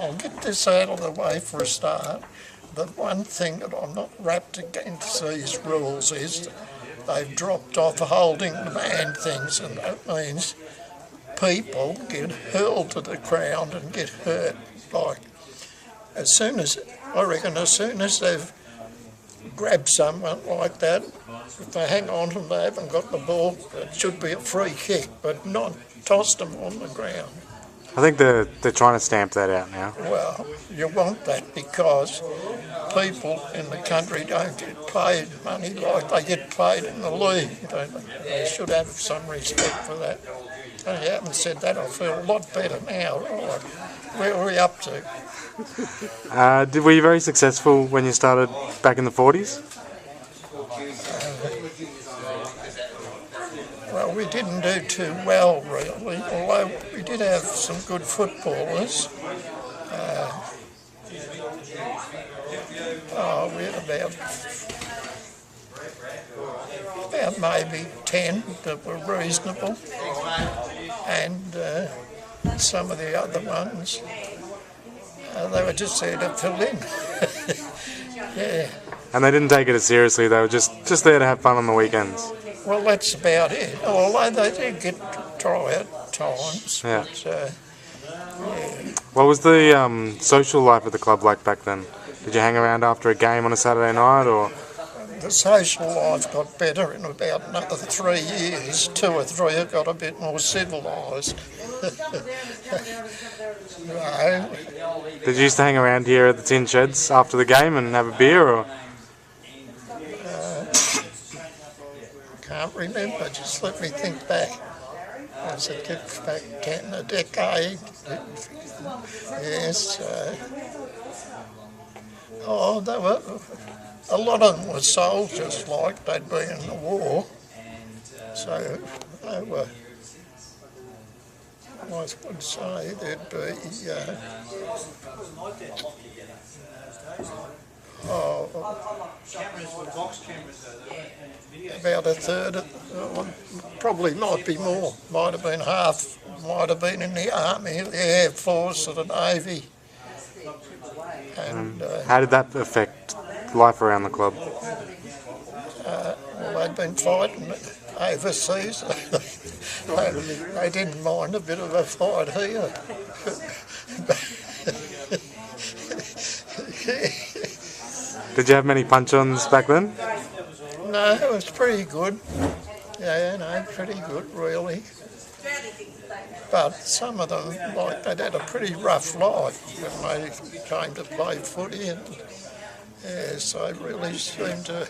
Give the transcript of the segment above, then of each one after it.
I'll get this out of the way for a start. The one thing that I'm not wrapped against these rules is they've dropped off holding the man things, and that means people get hurled to the ground and get hurt. Like, I reckon as soon as they've grabbed someone like that, if they hang on to them, they haven't got the ball, it should be a free kick, but not tossed them on the ground. I think they're trying to stamp that out now. Well, you want that because people in the country don't get paid money like they get paid in the league, don't they? They should have some respect for that. And you haven't said that, I feel a lot better now. Right, where are we up to? Were you very successful when you started back in the 40s? Well, we didn't do too well, really, although we did have some good footballers. We had about maybe 10 that were reasonable, and some of the other ones, they were just there to fill in. Yeah. And they didn't take it as seriously, they were just there to have fun on the weekends. Well, that's about it. Although they did get try at times. Yeah. But, yeah. What was the social life at the club like back then? Did you hang around after a game on a Saturday night, or...? The social life got better in about another 3 years. 2 or 3 have got a bit more civilised. No. Did you used to hang around here at the tin sheds after the game and have a beer, or...? Can't remember, just let me think back. As it gets back a decade. Yes. They were, a lot of them were soldiers, like they'd been in the war. So they were, I would say there'd be about a third, probably might be more, might have been half, might have been in the Army, the Air Force or the Navy. And how did that affect life around the club? well, they'd been fighting overseas. They didn't mind a bit of a fight here. Did you have many punch-ons back then? No, it was pretty good. Yeah, no, pretty good, really. But some of them, like, they'd had a pretty rough life when they came to play footy, and yes, they really seemed to.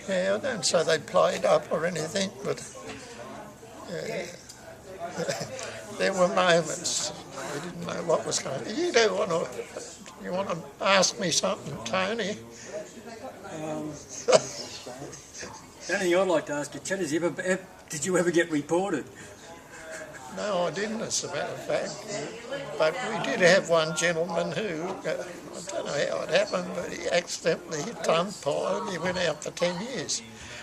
Yeah, I don't say they played up or anything, but there were moments we didn't know what was going on. You want to ask me something, Tony? The only thing I'd like to ask you, Ted, is did you ever get reported? No, I didn't, as a matter of fact. But we did have one gentleman who, I don't know how it happened, but he accidentally hit the umpire and he went out for 10 years.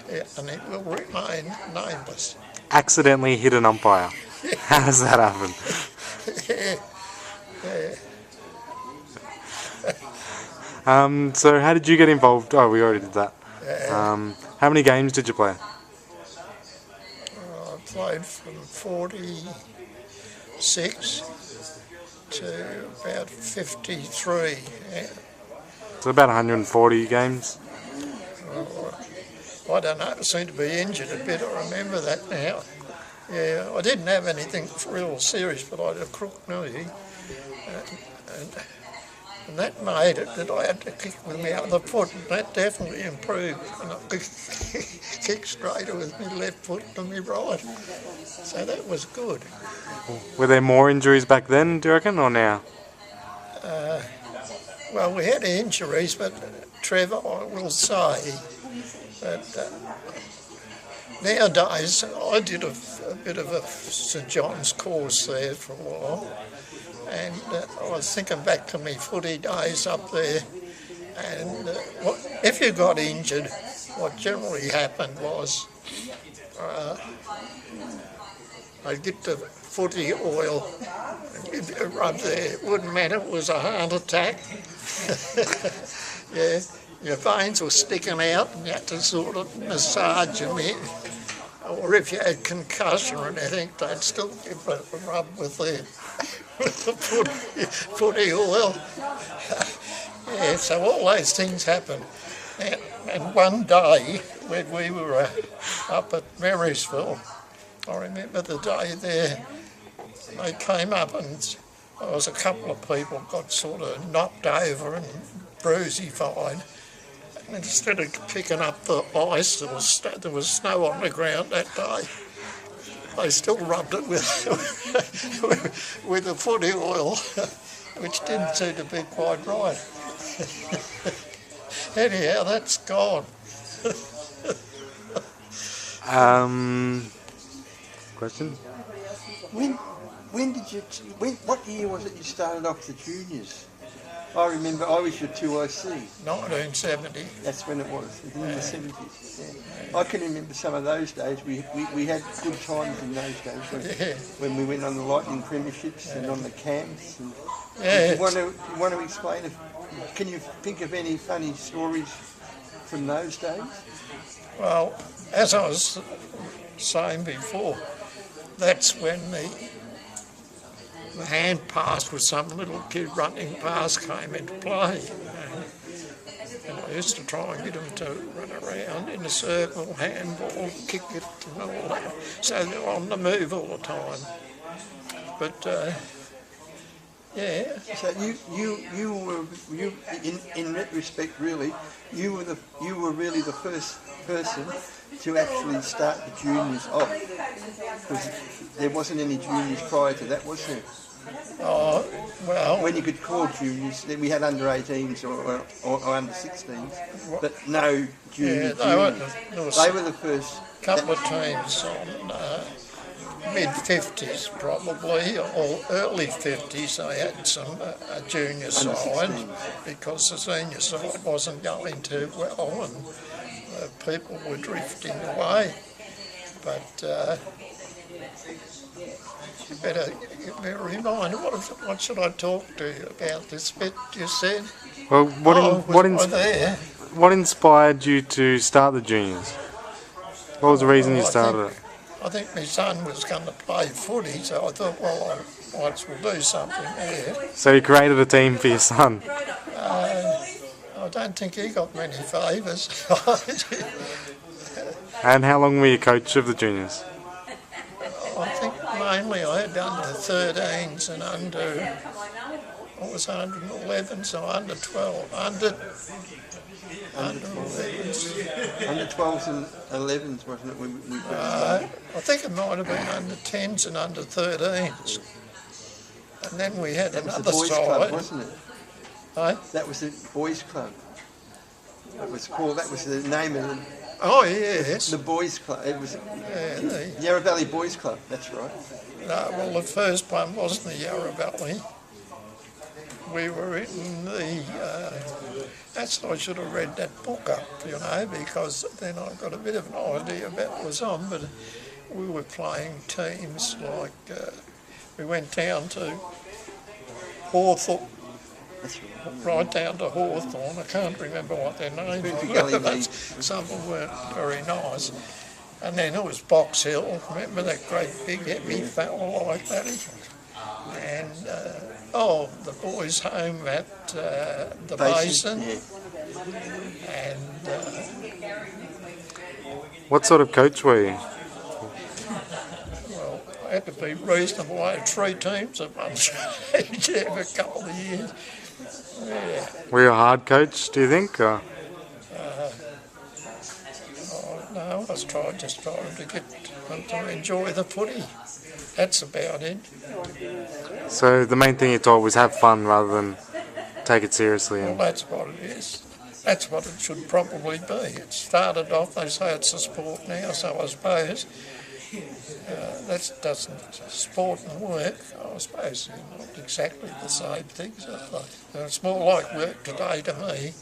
Yeah, and it will remain nameless. Accidentally hit an umpire? How does that happen? Yeah. So how did you get involved? Oh, we already did that. How many games did you play? I played from 46 to about 53. Yeah. So about 140 games? I don't know, I seem to be injured a bit, I remember that now. Yeah, I didn't have anything real serious, but I had a crook knee. And that made it that I had to kick with my other foot, and that definitely improved. And I could kick straighter with my left foot than my right. So that was good. Were there more injuries back then, do you reckon, or now? Well, we had injuries, but Trevor, I will say that nowadays I did a bit of a St John's course there for a while. And I was thinking back to my footy days up there, and if you got injured, what generally happened was I'd get the footy oil and if you rubbed there, it wouldn't matter, it was a heart attack. Yeah, your veins were sticking out and you had to sort of massage them in. Or if you had concussion or anything, they'd still give it a rub with the footy oil. Yeah, so all those things happen. And one day, when we were up at Marysville, I remember the day there, they came up and there was a couple of people got sort of knocked over and bruisified. And instead of picking up the ice, there was snow on the ground that day. They still rubbed it with with the footy oil, which didn't seem to be quite right. Anyhow, that's gone. Question? When did you? What year was it you started off the juniors? I remember I was your 2IC. 1970. That's when it was, in the 70s. Yeah. I can remember some of those days. We had good times in those days when we went on the Lightning Premierships and on the camps. And you want to explain? Can you think of any funny stories from those days? Well, as I was saying before, that's when the hand pass with some little kid running past came into play. And I used to try and get them to run around in a circle, handball, kick it and all that. So they're on the move all the time. But yeah. So you were in retrospect really you were really the first person to actually start the juniors off, because there wasn't any juniors prior to that, was there? Oh, well... When you could call juniors, then we had under 18s or under 16s, but no junior juniors. They were the first... Couple of teams on mid-50s probably, or early 50s, they had some junior side, because the senior side wasn't going too well and people were drifting away. But you better remind me, what should I talk to you about this bit you said? Well, what inspired you to start the juniors? What was the reason you started it? I think my son was going to play footy, so I thought, well, I might as well do something there. So you created a team for your son? I don't think he got many favours. And how long were you coach of the juniors? I think mainly I had under 13s and under, what was 111, so under 12, under 11s. Under 12s and 11s, wasn't it? I think it might have been under 10s and under 13s. And then we had another That was the boys' side. club, wasn't it? Eh? That was the boys' club. That was the name of it. Oh, yes. The boys' club. It was the Yarra Valley Boys' Club, that's right. No, well, the first one wasn't the Yarra Valley. We were in the... I should have read that book up, you know, because then I got a bit of an idea about what was on, but we were playing teams like... we went down to Hawthorne, right down to Hawthorne. I can't remember what their names were, but some of them weren't very nice. And then it was Box Hill, remember that great big heavy fellow like that? And, the boys' home at the Basin. Yeah. And... What sort of coach were you? Well, I had to be reasonable. I had 3 teams at one stage for a couple of years. Yeah. Were you a hard coach, do you think? Or? No, I was just trying to get them to enjoy the footy. That's about it. So the main thing you taught was have fun rather than take it seriously. Well, that's what it is. That's what it should probably be. It started off, they say it's a sport now, so I suppose that doesn't, sport and work, I suppose, are not exactly the same things, are they? It's more like work today to me.